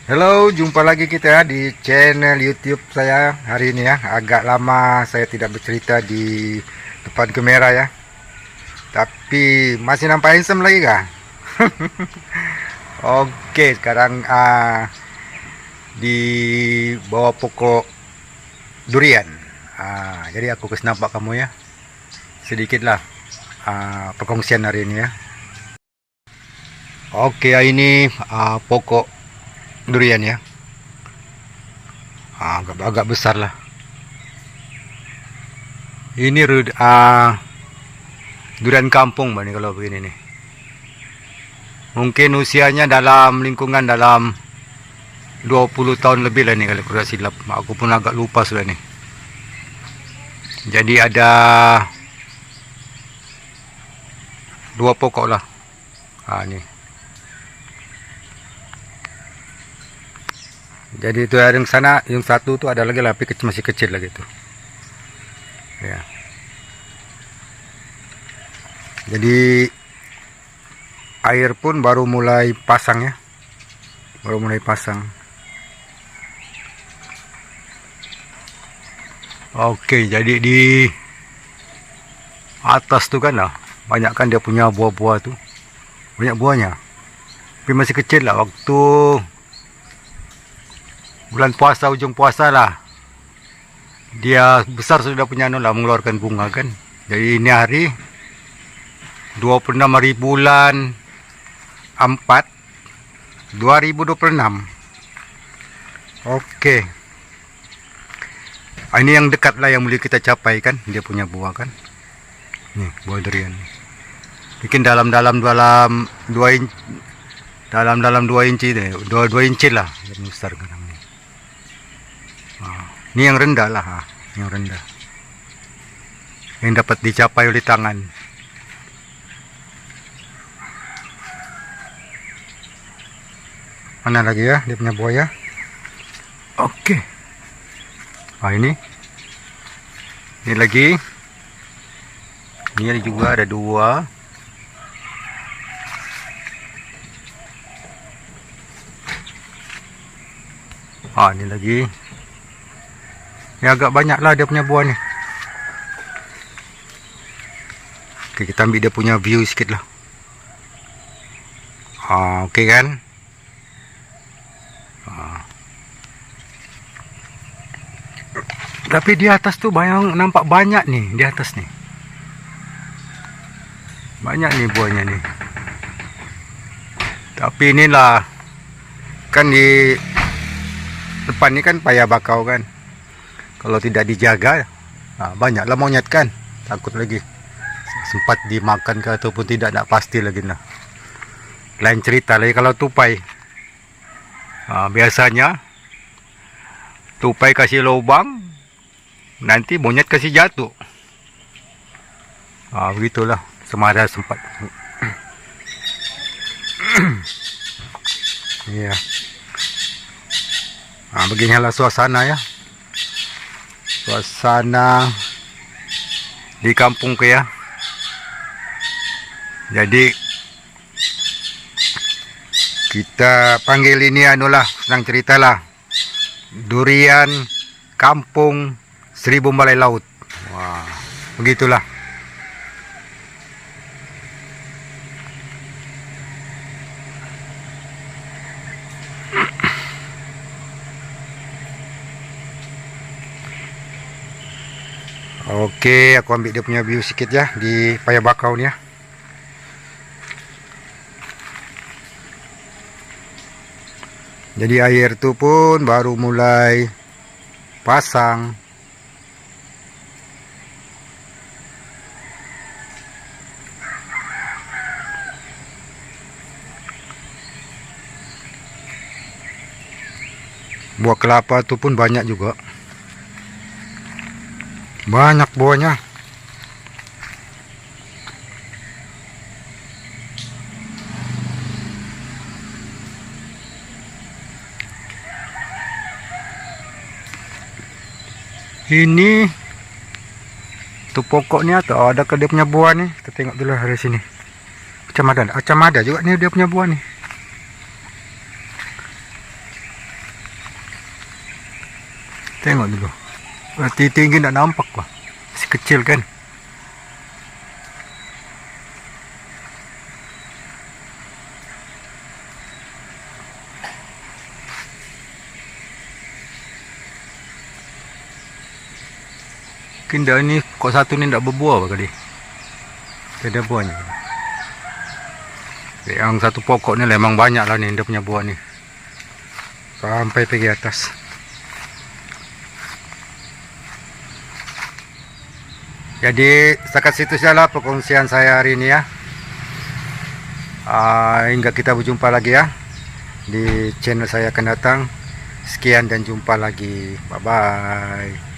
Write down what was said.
Halo, jumpa lagi kita di channel YouTube saya hari ini ya. Agak lama saya tidak bercerita di depan kamera ya. Tapi masih nampak handsome lagi kah? Oke, sekarang di bawah pokok durian. Jadi aku kasih nampak kamu ya. Sedikitlah perkongsian hari ini ya. Oke, ini pokok durian ya. Agak besar lah. Ini durian kampung nih kalau begini nih. Mungkin usianya dalam lingkungan dalam 20 tahun lebih lah nih kalau kurang silap. Aku pun agak lupa sudah nih. Jadi ada 2 pokok lah. Nih. Jadi itu yang sana, yang satu tuh ada lagi lah, tapi masih kecil lagi tuh. Ya. Jadi air pun baru mulai pasang ya. Baru mulai pasang. Oke, jadi di atas tuh kan lah, banyak kan dia punya buah-buah tuh. Banyak buahnya. Tapi masih kecil lah waktu bulan puasa, ujung puasa lah, dia besar sudah punya lah, mengeluarkan bunga kan. Jadi ini hari 26 hari bulan 4 2026. Oke, ini yang dekat lah yang boleh kita capai kan, dia punya buah kan. Nih buah durian, bikin dalam 2 inci, dalam 2 inci deh, 2 inci lah, yang besar kan. Ini yang rendah lah, yang rendah, yang dapat dicapai oleh tangan. Mana lagi ya dia punya buah ya? Oke. Ini lagi. Ini juga ada 2. Ini lagi. Ya agak banyak lah dia punya buah nih. Oke, kita ambil dia punya view sedikit lah. Oke kan. Tapi di atas tuh nampak banyak nih, di atas nih. Banyak nih buahnya nih. Tapi inilah kan di depan ini kan paya bakau kan. Kalau tidak dijaga, banyaklah monyet kan. Takut lagi sempat dimakan ke ataupun tidak pasti lagi nah. Lain cerita lagi kalau tupai. Biasanya tupai kasih lubang, nanti monyet kasih jatuh. Begitulah, semada sempat. Iya. Beginilah suasana ya. Suasana di kampung ke ya. Jadi kita panggil ini anulah, senang cerita lah, durian kampung 1000 balai laut. Wah, begitulah. Oke, aku ambil dia punya view sedikit ya di paya bakau nih ya. Jadi air itu pun baru mulai pasang. Buah kelapa itu pun banyak juga. Banyak buahnya. Ini tuh pokoknya atau ada ke dia punya buah nih. Kita tengok dulu dari sini. Macam ada juga nih dia punya buah nih. Tengok dulu. Berarti tinggi tak nampak lah. Masih kecil kan. Mungkin dah ni kok satu ni tak berbuah apa kali. Tidak ada buahnya. Yang satu pokok ni memang banyak lah ni dia punya buah ni. Sampai pergi atas. Jadi setakat situ sajalah perkongsian saya hari ini ya. Hingga kita berjumpa lagi ya di channel saya akan datang. Sekian dan jumpa lagi. Bye bye.